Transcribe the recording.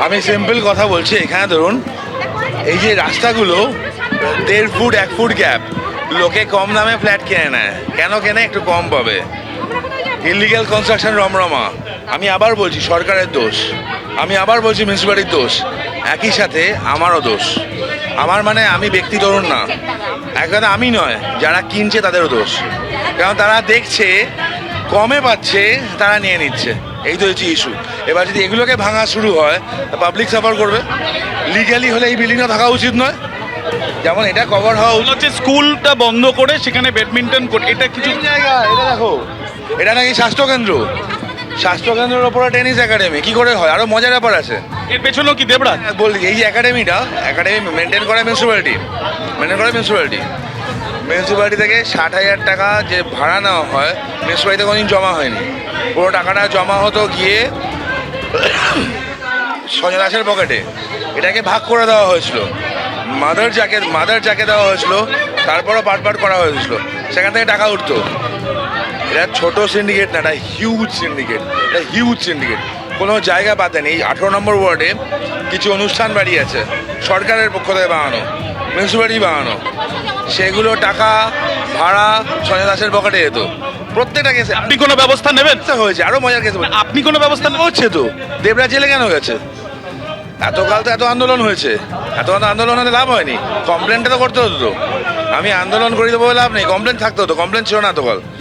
আমি সিম্পল কথা বলছি, এখানে ধরুন এই যে রাস্তাগুলো 1.5 ফুট 1 ফুট গ্যাপ, লোকে কম দামে ফ্ল্যাট কেনে নেয়। কেন কেনে? একটু কম পাবে। ইলিগ্যাল কনস্ট্রাকশন রমরমা। আমি আবার বলছি সরকারের দোষ, আমি আবার বলছি মিউনিসিপ্যালিটির দোষ, একই সাথে আমারও দোষ। আমার মানে আমি ব্যক্তি ধরুন না, একদম আমি নয়, যারা কিনছে তাদেরও দোষ। কারণ তারা দেখছে কমে পাচ্ছে, তারা নিয়ে নিচ্ছে। এই তো হচ্ছে ইস্যু। এবার যদি এগুলোকে ভাঙা শুরু হয়, পাবলিক সাফার করবে। লিগ্যালি হলে এই বিল্ডিংটা থাকা উচিত নয়, যেমন এটা কভার হওয়া উচিত। হচ্ছে স্কুলটা বন্ধ করে সেখানে ব্যাডমিন্টন কোর্ট, এটা কিছু কিছু জায়গা এটা দেখো, এটা নাকি স্বাস্থ্যকেন্দ্র, স্বাস্থ্যকেন্দ্রের ওপরে টেনিস একাডেমি। কি করে হয়? আরো মজার ব্যাপার আছে। এর পেছনেও কি দেবরাজ? বলি এই যে একাডেমি মেনটেন করে মিউনিসিপ্যালিটি থেকে 60,000 টাকা যে ভাড়া নেওয়া হয়, মিউনিসিপ্যালিটিতে কোনোদিন জমা হয়নি। পুরো টাকাটা জমা হতো গিয়ে সঞ্জয় দাসের পকেটে। এটাকে ভাগ করে দেওয়া হয়েছিল, মাদার যাকে দেওয়া হয়েছিল, তারপরও পার্ট করা হয়েছিল, সেখান থেকে টাকা উঠতো। এটা ছোট সিন্ডিকেট না, এটা হিউজ সিন্ডিকেট। কোনো জায়গা পাতেন। এই 18 নম্বর ওয়ার্ডে কিছু অনুষ্ঠান বাড়ি আছে, সরকারের পক্ষ থেকে বানানো, মিউনিসিপ্যালিটি বানানো। সেগুলো টাকা ভাড়া সঞ্জয় দাসের পকেটে যেত প্রত্যেকটা কেসে। আপনি কোনো ব্যবস্থা নেবেন? হয়েছে আরো মজার কেস আপনি কোনো ব্যবস্থা নেবেন? হচ্ছে তো। দেবরাজ জেলে কেন গেছে? এতকাল তো এত আন্দোলন হয়েছে, আন্দোলন হতে লাভ হয়নি। কমপ্লেনটা তো করতে হতো তো। আমি আন্দোলন করি দেবো লাভ নেই, কমপ্লেন থাকতে হতো, কমপ্লেন ছিল না এতকাল।